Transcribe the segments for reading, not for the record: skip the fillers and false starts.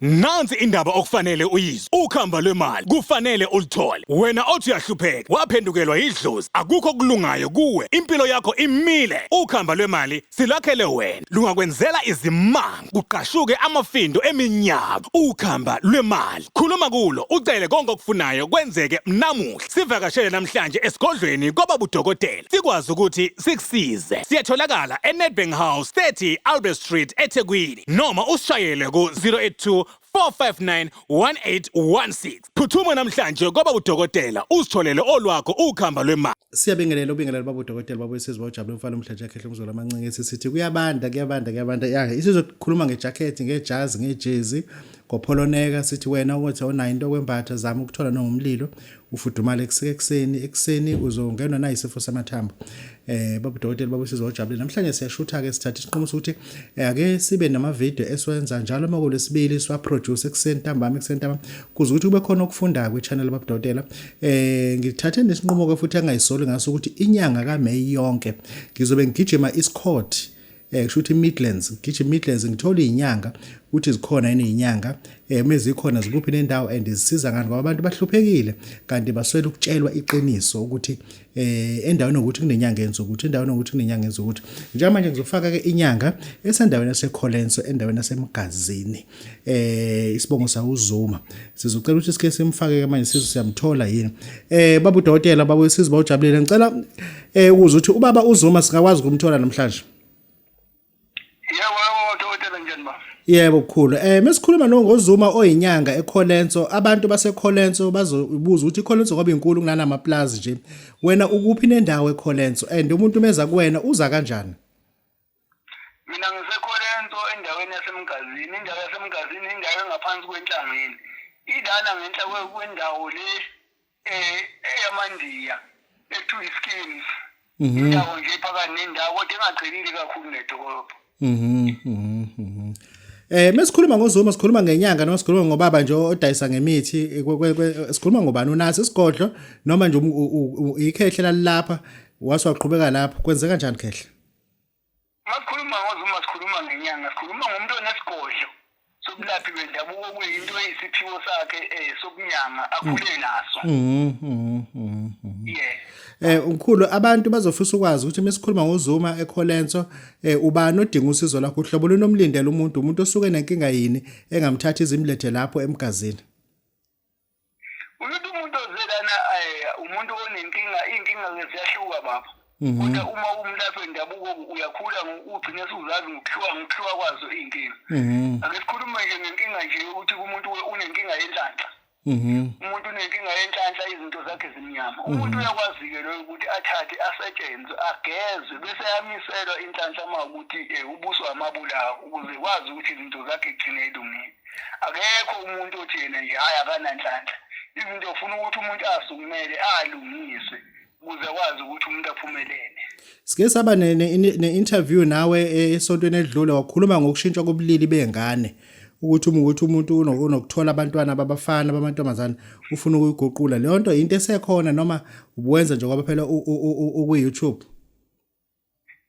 Nansi indaba okufanele uyizwe. Ukhamba lwemali kufanele ulithole. Wena othi uyahlupheka, waphendukelwa idlozi. Akukho kulungayo kuwe. Impilo yakho imile. Ukhamba lwemali silakhele wena. Lungakwenzela izimanga. Kuqashuke amafindo eminyaka. Ukhamba lwemali. Khuluma kulo, ucele konke okufunayo kwenzeke namuhla. Sivakashele namhlanje esigodlweni kwababa udokotela. Sikwazi ukuthi sikusize. Siyatholakala eNedbank House 30 Albert Street eThekwini. Noma usishayele ku 082 4591816. Phuthuma namhlanje kwaba udokotela usitholele olwakho ukhamba lwemali. Siyabingelela baba udokotela baba wesizwe ojabule umfana umhlaje yakhe umzolo amancike sithi kuyabanda ya isizokhuluma ngejacket ngejazi ngejezi ngopoloneka sithi wena ukuthi awunayo into kwembatha zama ukuthola nomlilo ufudumala ekseni uzongenwa na isifo samathambo. Baba udokotela baba wesizwe ojabule namhlanje siyashutha ke sithatha isinqumo sokuthi ake sibe nama video esiwenza njalo makulesibili siwa produce ekseni ntambama kuze ukuthi kube khona ukufunda kwe channel baba udokotela. Ngithathe nesinqumo ke futhi angayisolo ngaso ukuthi inyanga kaMeyi yonke ngizobe ngigijima iScott kusho ukuthi Midlands ngigijima Midlands ngithola izinyanga ukuthi zikhona yini izinyanga mezikhona zikuphi nendawo and zisiza ngani ngoba abantu bahluphekile kanti baswele ukutshelwa iqiniso ukuthi endaweni ukuthi kunenyanga enzo ukuthi endaweni ukuthi kunenyanga enzo ukuthi njengamanje ngizofaka ke inyanga esendaweni yaseKholenso endaweni yaseMgazini isibongo sa uZuma sizocela ukuthi sike simfake ke manje siyamthola yini baba udokotela baba wesizwe bawujabulele ngicela ukuze ukuthi ubaba uZuma singakwazi ukumthola namhlanje. Yebo kukhulu. Mesikhuluma noNgozuma oyinyanga eKholenso, abantu baseKholenso bazobuza ukuthi iKholenso ngoba inkulu kunana amaplaza nje. Wena ukuphi nendawo eKholenso and umuntu meza kuwena uza kanjani? Mina ngiseKholenso endaweni yaseMgazini, indawo yaseMgazini indawo engaphansi kwenhlangeni. Idana ngenhla kwendawo le eyamandiya ethu iskins. Indawo nje phakathi nendawo kodwa engagcilili kakhulu nedolobha. Mesikhuluma ngoZuma sikhuluma ngenyanga noma sikhuluma ngobaba nje odayisa ngemithi sikhuluma ngobani unaso isigodlo noma nje ikhehle lapha waswaqhubeka lapha kwenzeka kanjani khehle? Masikhuluma ngoZuma sikhuluma ngenyanga sikhuluma ngomuntu onesigodlo sobulaphi bendabuko kuyinto eyisiphiwo sakhe sokunyanga akhule naso. Umkhulu abantu bazofisa ukwazi ukuthi mesikhuluma ngoZuma eKholenso ubani odinga usizo lakho uhlobo lunomlindela umuntu osuke nenkinga yini engamthatha izimlethe lapho eMgazini. Umuntu ozelana umuntu onenkinga inkinga ziyahluka baba. Kodwa uma umlaphi wendabuko uyakhula ugcine usuzazi ngokuthiwa kwazo inkinga. Ake sikhulume nje ngenkinga nje ukuthi umuntu unenkinga yenhlanhla. Umuntu unenkinga yenhlanhla izinto zakhe zimnyama. Umuntu uyakwazi ke lo ukuthi athathe asetshenzwe agezwe bese yamiselwa inhlanhla makuthi ubuso amabulawo ukuze kwazi ukuthi izinto zakhe igcine ilungile. Akekho umuntu othi yena nje hayi akananhlanhla. Izinto ufuna ukuthi umuntu asukumele alungiswe ukuze kwazi ukuthi umuntu aphumelele. Sike saba ne-interview nawe esontweni edlule wakhuluma ngokushintsha kobulili bengane. Ukuthi umuntu unokuthola abantwana babafana bamantombazana ufuna ukuyiguqula leyo nto into esekhona noma ubuwenza nje ngoba phela ku YouTube.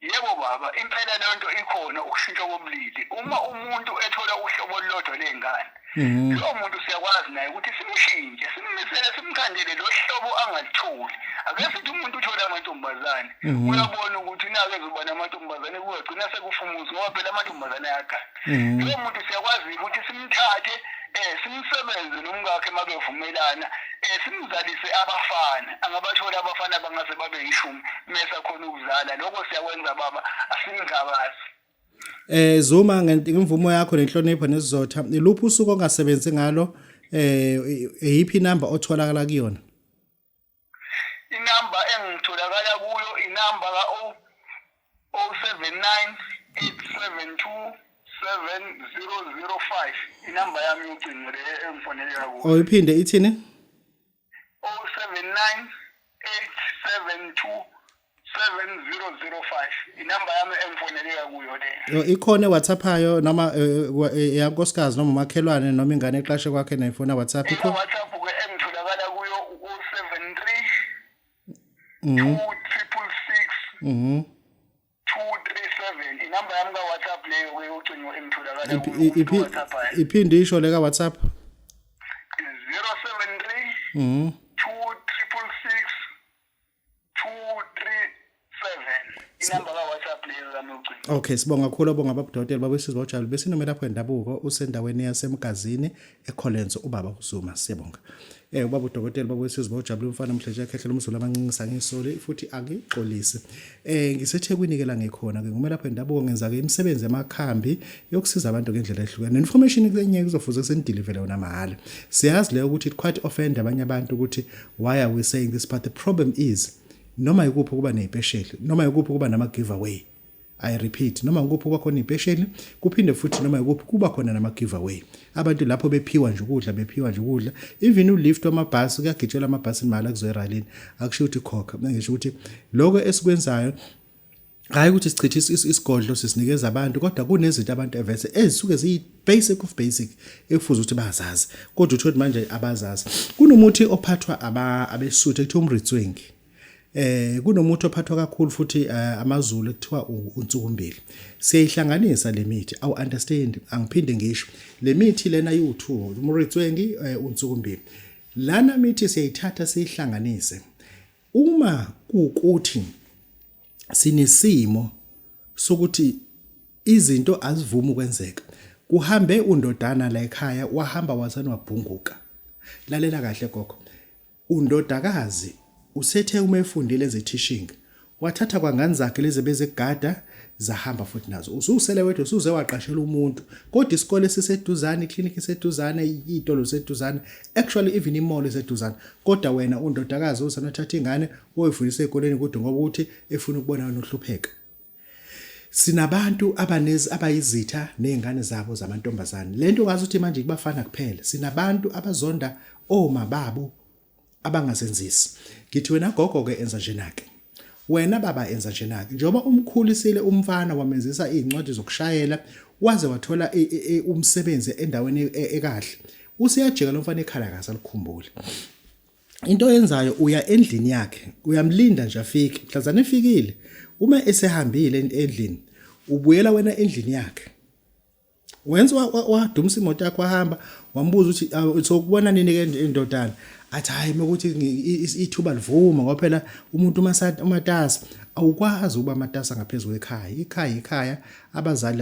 Yebo baba impela leyo nto ikhona ukushintsha kobulili uma umuntu ethola uhlobo olulodwa lengane lo muntu siyakwazi naye ukuthi simshintshe simmisele simkhandele lo hlobo angalitholi ake sithi umuntu uthola amantombazane uyabona ukuthi nake ezoba namantombazane kugcina sekufumuza ngoba phela amantombazane ayagana lo muntu siyakwazi ukuthi simthathe simsebenze nomngakhe mabevumelana simzalise abafana angabathola abafana bangase babe yishumi mase khona ukuzala lokho siyakwenza baba asingabazi. Zuma ngemvumo yakho nenhlonipho nesizotha iluphi usuku ongasebenzi ngalo eyiphi number otholakala kuyona? Inamba engitholakala kuyo inamba ka 0798727005 inamba yami yocingo le engifoneleka kuyo. Oyiphinde ithini? 0798727005 inamba yami engifoneleka kuyo le. Ikhona WhatsApp hayo noma yankosikazi noma umakhelwane noma ingane eqashe kwakhe nayifona WhatsApp ikho? WhatsApp ke engitholakala kuyo 073 266 237 inamba yami ka WhatsApp leyo ucingo emtholakala umuntu WhatsApp hayi. iphinde isho le ka WhatsApp 073 2666 237 inamba ka WhatsApp leyo zami ucingo. Okay, sibonga kakhulu bonga babudokotela babesizwa uJabule besinome lapho endabuko usendaweni yasemgazini eCollins ubaba uZuma siyabonga. Ubaba udokotela babesizwa uJabule umfana Mhleja ekhehlela umzulu amancinisa ngisole futhi akixolisi. Ngisethekwini ke la ngikhona ke ngome lapho endabuko ngenza ke imisebenzi emakhambi yokusiza abantu ngendlela ehlukene. Information kuyenye kuzofuze senideliver yona mahala. Siyazi leyo ukuthi it quite offend abanye abantu ukuthi why are we saying this, but the problem is noma ikuphi kuba nezipesheli noma ikuphi kuba nama giveaway. I repeat, noma ngikuphi kwakhona impesheni kuphinde futhi noma ngikuphi kuba khona nama giveaway. Abantu lapho bephiwa nje ukudla, even ulift wamabhasi kuyagitshelwa amabhasi imali akuzoya ralini akusho ukuthi khokha. Ngisho ukuthi lokho esikwenzayo hayi ukuthi sichithe isigodlo sisinikeza abantu kodwa kunezinto abantu evese ezisuke ziyi basic of basic ekufuza ukuthi bazazi kodwa uthi manje abazazi. Kunomuthi ophathwa abesuthu ekuthiwa umritswengi. Kunomuthi ophathwa kakhulu futhi amaZulu ekuthiwa unsukumbili. Siyayihlanganisa le mithi awu understand angiphinde ngisho le mithi lena yi2 umritswengi unsukumbili. Lana mithi siyayithatha siyihlanganise uma kuukuthi sinesimo sokuthi izinto azivumi ukwenzeka. Kuhambe undodana la ekhaya wahamba wazana wabhunguka. Lalela kahle gogo. Undodakazi usethe uma efundile ezethishing wathatha kwangani zakhe lezi bezegada zahamba futhi nazo. Ususele wethu usuze waqashela umuntu kodwa isikole siseduzane, iclinic iseduzane, izitolo seduzane, actually even imall iseduzane. Kodwa wena undodakazi usanathatha ingane oyifundisa ezikoleni kodwa ngoba uthi efuna ukubona wena uhlupheka. Sinabantu abayizitha nezingane zabo zamantombazane. Lento ngazi ukuthi manje kubafana kuphela. Sinabantu abazonda omababo abangasenzisi. Ngithi wena gogo ke enza njenake. Wena baba enza njenake. Njoba umkhulisile umfana wamenzisa izincwadi zokushayela waze wathola umsebenzi endaweni ekahle. Usiyajika lo mfana ekhala kaza likhumbule. Into yenzayo uya endlini yakhe, uyamlinda nje afike. Mhlazana efikile, uma esehambile endlini, ubuyela wena endlini yakhe. Wenza wadumisa imoto yakhe wahamba, wambuza ukuthi sokubona nini ke indodana? Athi hayi mekuthi ithuba livuma ngoba phela umuntu umatasa awukwazi ukuba amatasa ngaphezulu ekhaya. Ikhaya abazali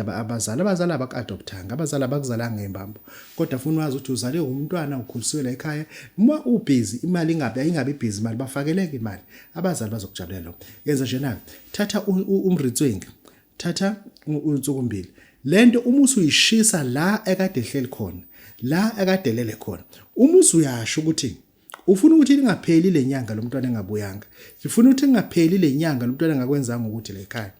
abakadoptanga, abazali abakuzala ngembambo. Kodwa ufuna wazi ukuthi uzale umntwana ukhuliswe la ekhaya. Uma ubusy imali ingabe busy imali bafakeleke imali. Abazali bazokujabulela lo. Yenza njena. Thatha umritswengi. Thatha unsukumbili. Lento uma usuyishisa la ekade ehleli khona, la ekade lele khona. Uma usuyasho ukuthi ufuna ukuthi lingapheli lenyanga lo mntwana engabuyanga. Sifuna ukuthi lingapheli lenyanga lo mntwana engakwenzanga ukuthi la ekhaya.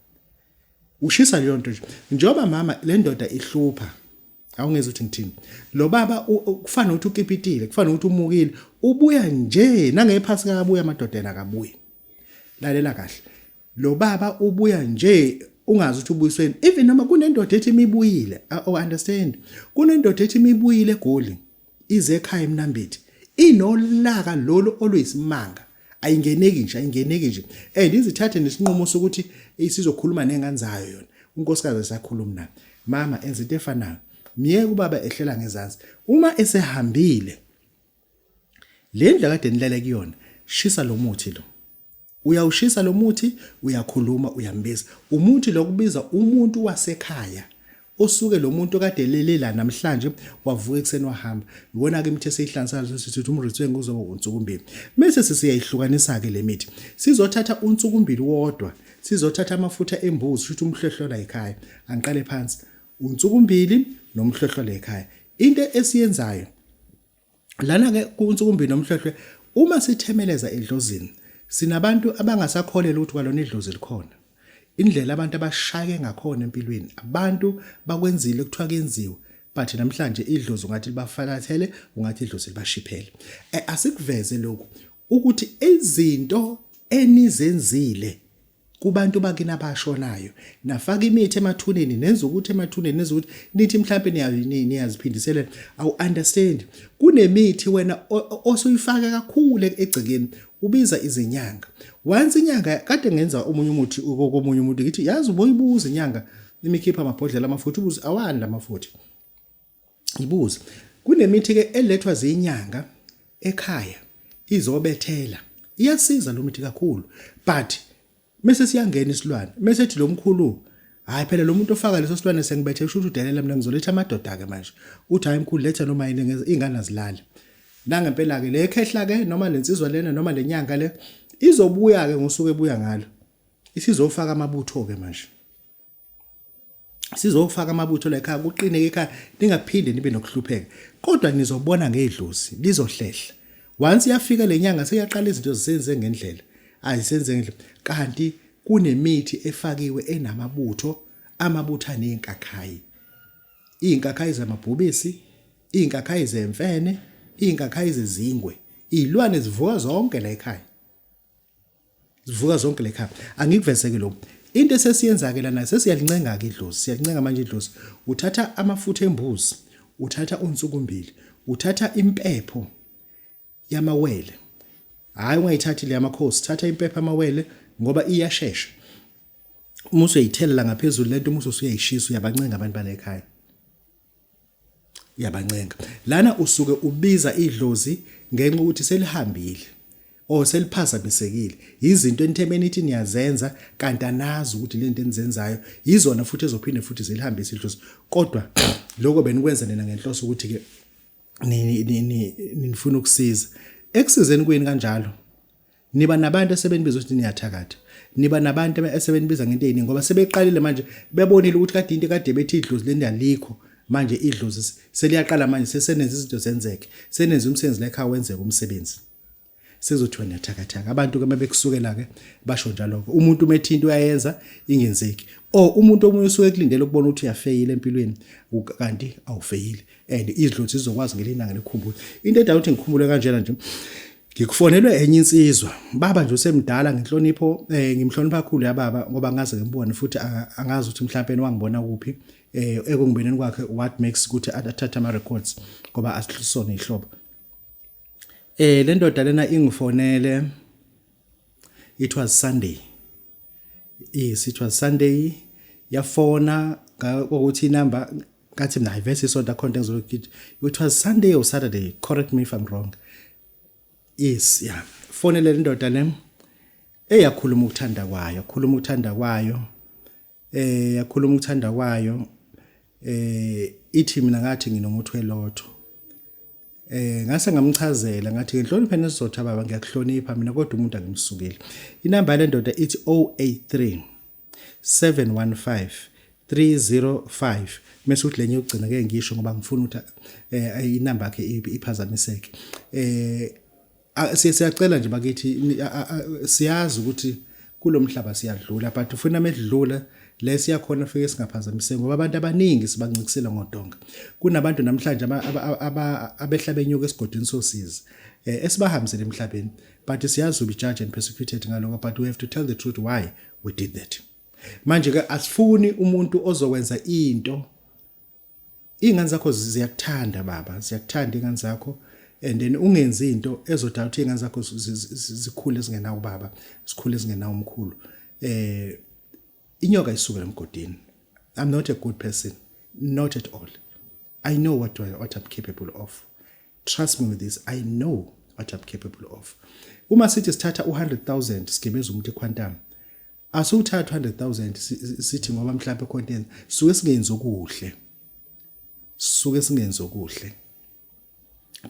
Ushisa leyo nto nje. Njoba mama le ndoda ihlupha. Awungeza ukuthi ngithini. Lo baba kufana ukuthi ukipitile, kufana ukuthi umukile, ubuya nje nangephasi kabuya amadodana akabuyi. Lalela kahle. Lo baba ubuya nje ungazi ukuthi ubuyisweni. Even noma kunendoda ethi imibuyile, understand. Kunendoda ethi imibuyile eGoli. Ize ekhaya eMnambithi. Inolaka lolo oluyisimanga. Ayingeneki nje. Izithathe nesinqumo sokuthi isizokhuluma nengane zayo yona. Unkosikazi esakhuluma nayo. Mama enza into efanayo. Miye ubaba ehlela ngezansi. Uma esehambile le ndlela kade nilele kuyona, shisa lo muthi lo. Uyawushisa lo muthi, uyakhuluma, uyambiza. Umuthi lokubiza umuntu wasekhaya. Osuke lo muntu kade lelela namhlanje wavuka ekseni wahamba. Ibona ke imithi eseyihlanzana sithi umritswengi uzoba unsukumbili. Mase sisiyayihlukanisa ke le mithi. Sizothatha unsukumbili wodwa. Sizothatha amafutha embuzi futhi umhlehlola ekhaya. Angiqale phansi. Unsukumbili nomhlehlola ekhaya. Into esiyenzayo lana ke kunsukumbili nomhlehlwe uma sithemeleza edlozini. Sinabantu abangasakholela ukuthi kwalona idlozi likhona. Indlela abantu abashake ngakhona empilweni. Abantu bakwenzile kuthiwa kenziwe. But namhlanje idlozi ungathi libafalathele, ungathi idlozi libashiphele. Asikuveze lokho ukuthi izinto enizenzile kubantu bakina abashonayo. Nafaka imithi emathuneni, nenza ukuthi emathuneni, nenza ukuthi nithi mhlawumbe niyaziphindisela. Awu understand. Kunemithi wena osuyifaka kakhulu egcikeni. Ubiza izinyanga. Once inyanga kade ngenza omunye umuthi komunye umuntu ngithi yazi uboyibuza inyanga imikhipha amabhodlela amafutha ubuze awani lamafutha. Ibuze kunemithi ke elethwa zinyanga ekhaya izobethela. Iyasiza lo mithi kakhulu but mase siyangena isilwane mase ethi lo mkhulu hayi phela lo muntu ofaka leso silwane sengibethe usho ukuthi udelela mina ngizoletha amadoda ke manje uthi hayi mkhulu letha noma yini ingane azilala nangempela ke le khehla ke noma lensizwa lena noma lenyanga le izobuya ke ngosuku ebuya ngalo isizofaka amabutho ke manje sizofaka amabutho la ekhaya kuqine ekhaya ningaphinde nibe nokuhlupheka kodwa nizobona ngedlozi lizohlehla once yafika lenyanga seyaqala izinto zisenze ngendlela ayisenze ngendlela kanti kunemithi efakiwe enamabutho amabutho anenkakhayi inkakhayi zamabhubisi inkakhayi zemfene inkakhayi zezingwe izilwane zivuka zonke la ekhaya zivuka zonke la ekhaya angikuvezeke lo into esesiyenza ke lana sesiyalincenga ke idlozi siyalincenga manje idlozi uthatha amafutha embuzi uthatha unsukumbili uthatha impepho yamawele hayi ungayithathi le yamakhosi thatha impepho amawele ngoba iyashesha uma usuyithela ngaphezulu lento uma usuyayishisa uyabancenga abantu bala ekhaya uyabancenga lana usuke ubiza idlozi ngenxa ukuthi selihambile seliphazamisekile izinto enithemeni ithi niyazenza kanti anazi ukuthi lento enizenzayo yizona futhi ezophinde futhi zilihambise idlozi kodwa lokho benikwenza nina ngenhloso ukuthi ke nifuna ukusiza ekusizeni kweni kanjalo niba nabantu esebenibiza ukuthi niyathakatha niba nabantu esebenibiza ngento eziningi ngoba sebeqalile manje bebonile ukuthi kade into kade bethi idlozi leni alikho manje idlozi seliyaqala manje sesenenza izinto zenzeke senenza umsebenzi la ekhaya wenzeke umsebenzi sizothiwa niyathakathaka abantu ke mabekusukela ke basho njalo umuntu umethinto uyayenza ingenzeki umuntu omunye usuke kulindele ukubona ukuthi uyafeyila empilweni kanti awufeyile and izidlozi zizokwazi ngelinanga lekhumbula into edala ukuthi ngikhumbule kanjena nje ngikufonelwe enye insizwa baba nje usemdala ngenhlonipho ngimhlonipha kakhulu yababa ngoba ngaze ngibone futhi angazi ukuthi mhlawumbe wangibona kuphi ekungibeneni kwakhe what makes ukuthi athathe ama records ngoba asihlisone ihlobo le ndoda lena ingifonele it was Sunday it was Sunday yafona ukuthi inamba ngathi mina ivesi isonto content zokuthi it was Sunday or Saturday correct me if I'm wrong yes yeah fonele le ndoda le eyakhuluma ukuthanda kwayo yakhuluma ukuthanda kwayo ithi mina ngathi nginomuthi welotho ngase ngamchazela ngathi ngihloniphe nesizotha baba ngiyakuhlonipha mina kodwa umuntu angimsukeli inamba le ndoda ithi 083 715 305 mase uthi lenye ugcina ke ngisho ngoba ngifuna ukuthi inamba yakhe iphazamiseke siyacela nje bakithi siyazi ukuthi kulomhlaba siyadlula but ufuna medlula lesiyakhona fike singaphazamiseki ngoba abantu abaningi sibancincisela ngodonga kunabantu namhlanje abehla benyuka esigodini sosiza esibahambisela emhlabeni but siyazi ubi judge and persecuted ngaloko but we have to tell the truth why we did that manje ke asifuni umuntu ozokwenza into ingane zakho ziyakuthanda baba ziyakuthanda ingane zakho and then ungenzi into ezodala ukuthi ingane zakho zikhule zingenawo baba zikhule zingenawo umkhulu inyoka isuka emgodini I'm not a good person not at all I know what I'm capable of trust me with this I know what I'm capable of uma sithi sithatha 100,000 sigibeza umuntu equantum asuthatha 100,000 sithi ngoba mhlawumbe content suke singenzi okuhle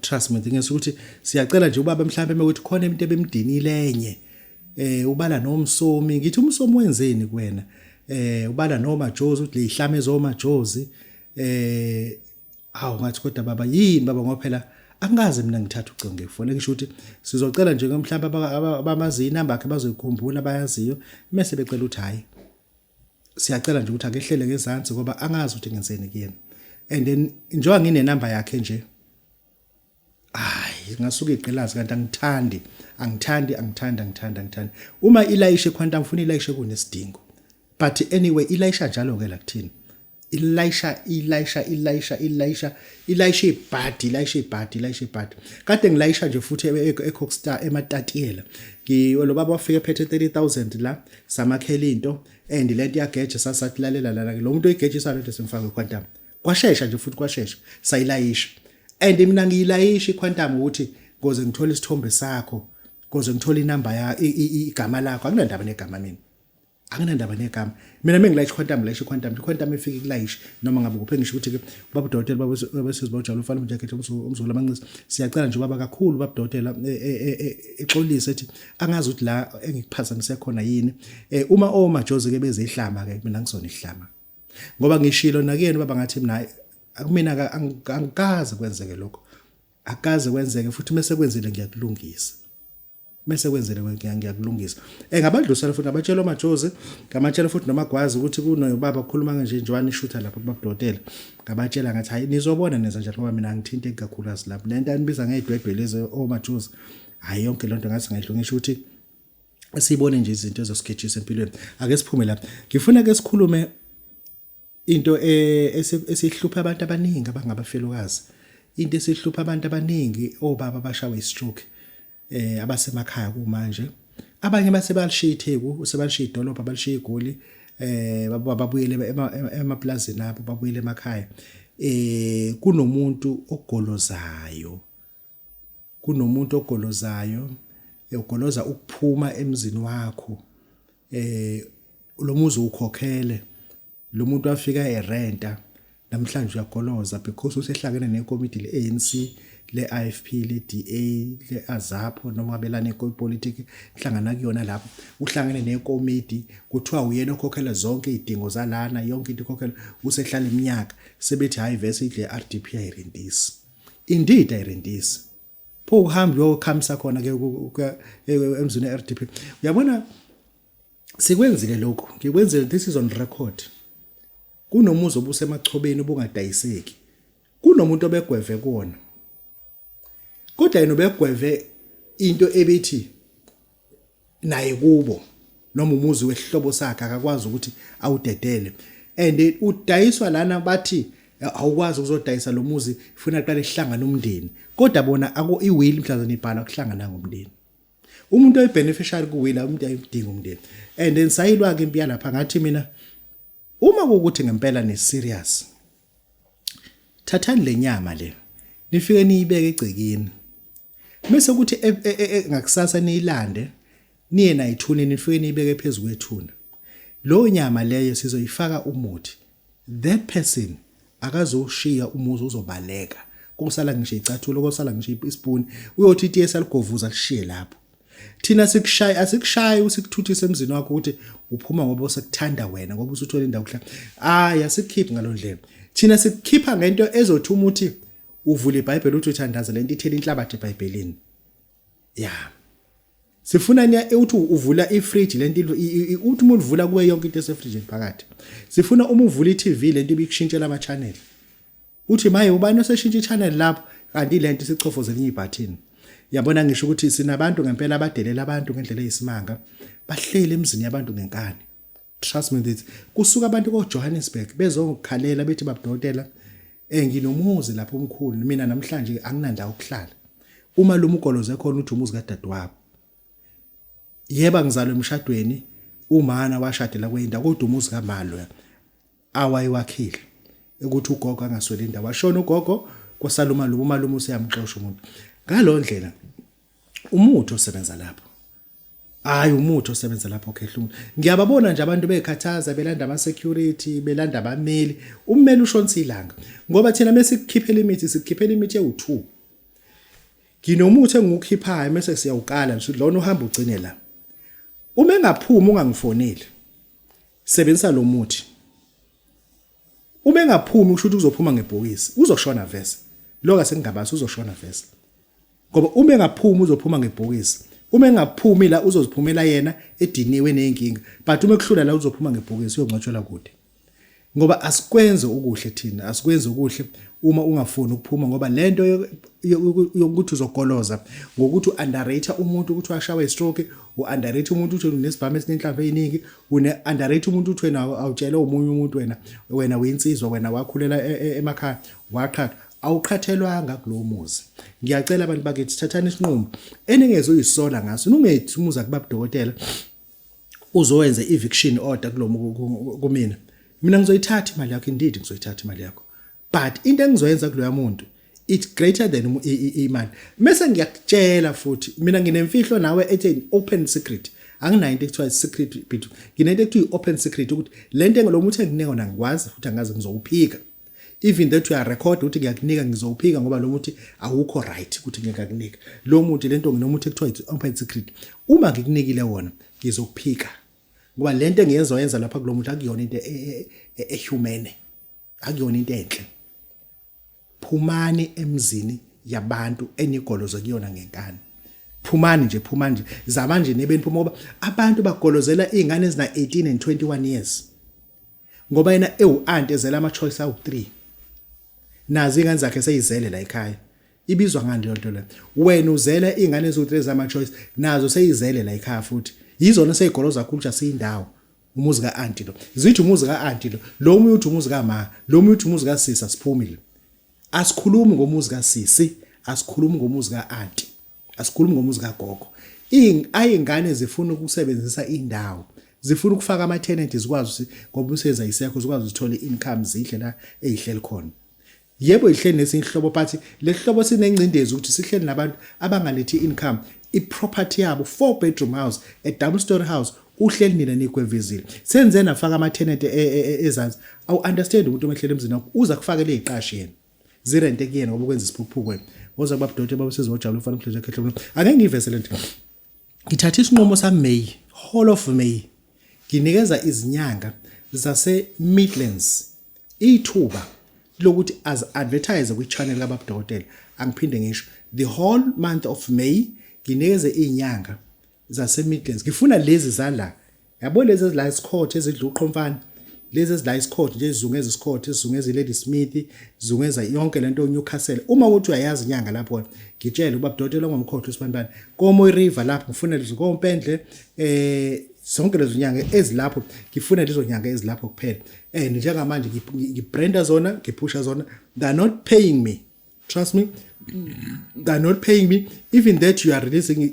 trust me ngeke ukuthi siyacela nje ubaba mhlawumbe mekuthi khona umuntu ebemdinile enye ubala nomsomi ngithi umsomi wenzeni kuwena ubala noma Jozi uthi lihlame zoma Jozi ngathi kodwa baba yini baba ngoba phela angaze mina ngithatha ucingo ngefone ngisho ukuthi sizocela nje mhlawumbe abamazi inamba yakhe bazoyikhumbula bayaziyo mase becela ukuthi hayi siyacela nje ukuthi akehlele ngezantsi ngoba angazi ukuthi ngenzeni kuyena and then njengoba nginenamba yakhe nje ngasuka iqelazi kanti angithandi uma ilayishe quantum ngifuna ilayishe kunesidingo but anyway ilayisha njalo ke la kuthini ilayisha ibhadi kade ngilayisha nje futhi eCockstar eMatatiyela lo baba wafika ephethe 30,000 la samakhela into and lento yageje sasathi lalela lana lo muntu oyigeje salento simfaka eQuantum kwashesha nje futhi kwashesha sayilayisha and mina ngiyilayisha iQuantum ukuthi ngoze ngithole isithombe sakho ngoze ngithole inamba ya igama lakho akunandaba negama mina anginandaba negama mina mengilayisha iQuantum ifike ikulayisha noma ngabe kuphe ngisho ukuthi ke baba udokotela babesizi bawujalo ufana umjacket umzulu amanqisi siyacela nje baba kakhulu baba udokotela exolise ethi angazi ukuthi la engikuphazamise khona yini uma omajozi ke bezihlama ke mina ngisona ihlama ngoba ngishilo nakuyena baba ngathi mina angikaze kwenzeke lokho akaze kwenzeke futhi mase kwenzile ngiyakulungisa mase kwenzele ngiyakulungisa ngabadlusela futhi abatshela omajozi ngamatshela futhi nomagwazi ukuthi kuno baba ukukhuluma kanje njwani ishutha lapha kubabudokotela ngabatshela ngathi hayi nizobona neza njalo ngoba mina ngithinte kakhulu asilapha lento anibiza ngedwedwe lezi omajozi hayi yonke lonto ngathi ngayidlungisha ukuthi sibone nje izinto ezosketchisa empilweni ake siphume lapha ngifuna ke sikhulume into esihlupha abantu abaningi abangabafelokazi into esihlupha abantu abaningi obaba abashawe istroke abasemakhaya kumanje abanye base balishiya itheku sebalishiya idolobha balishiya igoli babuyele emaplazini abo babuyele emakhaya kunomuntu ogolozayo ugoloza ukuphuma emzini wakho lo muzi ukhokhele lo muntu afika erenta namhlanje uyagoloza because usehlangene nekomiti leANC le-IFP le-DA le-AZAPO noma abelane kwepolitiki hlangana kuyona lapho uhlangene nekomiti kuthiwa uyena okhokhela zonke izidingo zalana yonke into ikhokhela usehlala iminyaka sebethi hayi vese ile RDP ayirentisi indeed ayirentisi pho uhambe uyokhamisa khona ke emzini eRDP uyabona sikwenzile lokho ngikwenzile this is on record kunomuzi obusemachobeni obungadayiseki kunomuntu obegweve kuona kodwa yena obegweve into ebithi naye kubo noma umuzi wehlobo sakhe akakwazi ukuthi awudedele and udayiswa lana bathi awukwazi ukuzodayisa lo muzi ufuna aqale ihlangana umndeni kodwa bona iwill mhlawumbe ibhala ukuhlangana ngomndeni umuntu oyibeneficiary kuwill umuntu ayidinga umndeni and then sayilwa ke impela lapha ngathi mina uma ukuthi ngempela ne serious thathani lenyama le nifike niyibeke egcekeni bese ukuthi ngakusasa niyilande niye nayithuna nifike niyibeke phezulu kwethuna lo nyama leyo sizoyifaka umuthi that person akazoshiya umuzi uzobaleka kusala ngisho icathulo kusala ngisho ispoon uyothi itiye saligovuza lishiye lapho thina sikushaya asikushayi usikuthuthisa emzini wakho ukuthi uphuma ngoba usekuthanda wena ngoba usuthola indawo kuhlala asikhiphi ngalondlela thina sikukhipha ngento ezothi umuthi uvule iBhayibheli uthi uthandaza lento ithela inhlabathi eBhayibhelini sifuna niya uthi uvula ifridge lento uthi umuntu uvula kuwe yonke into esefridge phakathi sifuna uma uvula iTV lento ibikushintshela ama channel uthi maye ubani oseshintsha ichannel lapho kanti lento sichofozela inye ibutton yabona ngisho ukuthi sinabantu ngempela abadelela abantu ngendlela eyisimanga bahlele emzini yabantu ngenkani trust me this kusuka abantu koJohannesburg bezokhalela bethi babudokotela nginomuzi lapho omkhulu mina namhlanje anginandawo ukuhlala uma lo mugoloze khona uthi umuzi kadadewabo yeba ngizalwe emshadweni umana washadela kweindawo kodwa umuzi kaMalo awayiwakhile ukuthi ugogo angaswele indawo washona ugogo kwasala umalume useyamxosha umuntu ngalo ndlela umuthi osebenza lapho umuthi osebenza lapho khehla umuntu ngiyababona nje abantu bekhathaza belanda ama security belanda abameli ummeli ushonisa ilanga ngoba thina mesikukhiphela imithi sikukhiphela imithi ewu2 nginomuthi engikukhiphayo mase siyawukala nje lona uhamba ugcine la uma engaphuma ungangifoneli sebenzisa lo muthi uma engaphumi usho ukuthi uzophuma ngebhokisi uzoshona vese lokho asengingabazi uzoshona vese ngoba uma engaphumi uzophuma ngebhokisi uma engaphumi la uzoziphumela yena ediniwe nenkinga but uma ekuhlula la uzophuma ngebhokisi uyongcwatshela kude ngoba asikwenze ukuhle thina, asikwenze ukuhle uma ungafuni ukuphuma, ngoba lento yokuthi uzogoloza ngokuthi underrate umuntu ukuthi washawe stroke, underrate umuntu ukuthi unesibhamu esinenhlamvu eziningi, underrate umuntu ukuthi wena awutshela umunye umuntu wena weinsizwa, wena wakhulela emakhaya waqhatha, awuqhathelwanga kulowo muzi. Ngiyacela abantu bakithi thathani isinqumo eningeze uyisola ngaso, ungethi umuza kubaba udokotela uzowenza eviction order kumina. Mina ngizoyithatha imali yakho, indeed ngizoyithatha imali yakho, but into engizoyenza kuloya muntu it's greater than imali. Mase ngiyakutshela futhi mina nginemfihlo nawe ethi open secret, anginayo into ekuthiwa secret bit, nginento ekuthiwa open secret ukuthi lento engilo muntu enginike wona ngikwazi futhi angaze ngizowuphika, even that we are record ukuthi ngiyakunika ngizowuphika ngoba lo muntu awukho right ukuthi ngikakunika lo muntu lento nginomuntu ekuthiwa open secret. Uma ngikunikile wona ngizokuphika ngoba lento engiyenza lapha kulo muntu akuyona into ehumane, akuyona into enhle. Phumani emzini yabantu enigoloza kuyona ngenkani. Phumani nje zama nje nebeni phuma ngoba abantu bagolozela izingane ezina 18 and 21 years ngoba yena aunt ezela ama choice awu3 nazi ingane zakhe seyizele la ekhaya. Ibizwa ngani le nto le? Wena uzela izingane eziwu3 zama choice nazo seyizele la ekhaya futhi yizona seyigoloza culture siyindawo. Umuzi ka auntie lo zithi umuzi ka auntie lo omunye uthi umuzi ka ma, lo omunye uthi umuzi ka sisi siphumile. Asikhulumi ngomuzi ka sisi, asikhulumi ngomuzi ka auntie, asikhulumi ngomuzi ka gogo. Ayingane zifuna ukusebenzisa indawo, zifuna ukufaka ama tenant zikwazi ngoba useza isekho zikwazi ukuthola income zihle la ezihleli khona. Yebo ihleli nesinhlobo but le hlobo sinengcindezi ukuthi sihleli nabantu abangalethi income. I-property yabo 4 bedroom house, a double story house, uhleli nina nikwevizile. Senze nafaka ama tenant ezansi. Awu understand ukuthi uma ehleli emzini wakho uza kufakela iziqashi yena. Zirente kuyena ngoba ukwenza isiphuphuko wena. Woza kubaba Dr. baba sizojabula ufana umhleje ekhehle. Ake ngivese lento. Ngithatha isinqumo sami May, whole of May. Nginikeza izinyanga zase Midlands ithuba lokuthi as advertise kwi channel kababa Dr. Angiphinde ngisho the whole month of May nginikeze izinyanga zase Midlands. Ngifuna lezi zala. Yabo lezi ezila isikhothi ezidla uqhomfana. Lezi ezila isikhothi nje izungeza isikhothi, izungeza Lady Smith, izungeza yonke lento Newcastle. Uma uthi uyayazi inyanga lapho ngitshela ubaba Dr. ngomkhothi usibanibani. Komo River lapho ngifuna lezo kompendle zonke lezo nyanga ezilapho ngifuna lezo nyanga ezilapho kuphela. Njengamanje ngibranda zona, ngiphusha zona. They are not paying me. Trust me. They're not paying me. Even that you are releasing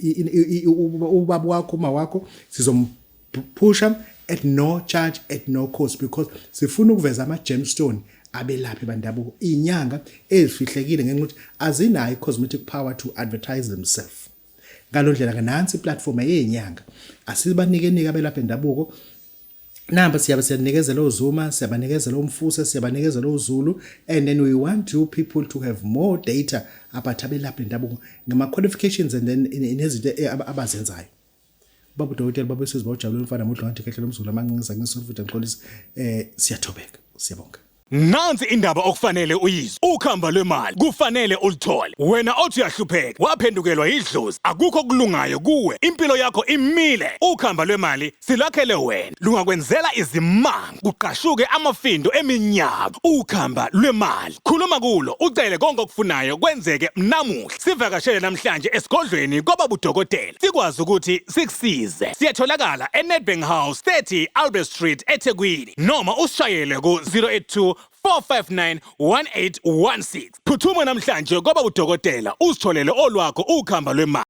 ubaba wakho uma wakho sizompusha at no charge, at no cost, because sifuna ukuveza ama gemstone abelaphi bandabuko inyanga ezifihlekile ngenxa ukuthi azinayo cosmetic power to advertise themselves. Ngalondlela ke nansi platform yenyanga asibanike abelaphi bendabuko. Namba siyanikezela uZuma, siyabanikezela umfuse, siyabanikezela uZulu, and then we want you people to have more data about abelaphi bendabuko ngama qualifications and then inezinto abazenzayo. Baba Dr. baba sizojabula umfana muhle ngathi kehle lomzulu amancinza ngesofuthi ngixolisa siyathobeka siyabonga. Nansi indaba okufanele uyizwe. Ukhamba lwemali kufanele ulithole. Wena othi uyahlupheka, waphendukelwa idlozi, akukho kulungayo kuwe. Impilo yakho imile. Ukhamba lwemali silakhele wena. Lungakwenzela izimanga, kuqashuke amafindo eminyaka. Ukhamba lwemali. Khuluma kulo, ucele konke okufunayo kwenzeke namuhla. Sivakashele namhlanje esigodlweni kwababa udokotela. Sikwazi ukuthi sikusize. Siyatholakala eNedbank House 30 Albert Street eThekwini. Noma usishayele ku 082 459 1816. Phuthuma namhlanje kwaba udokotela usitholele olwakho ukhamba lwemali.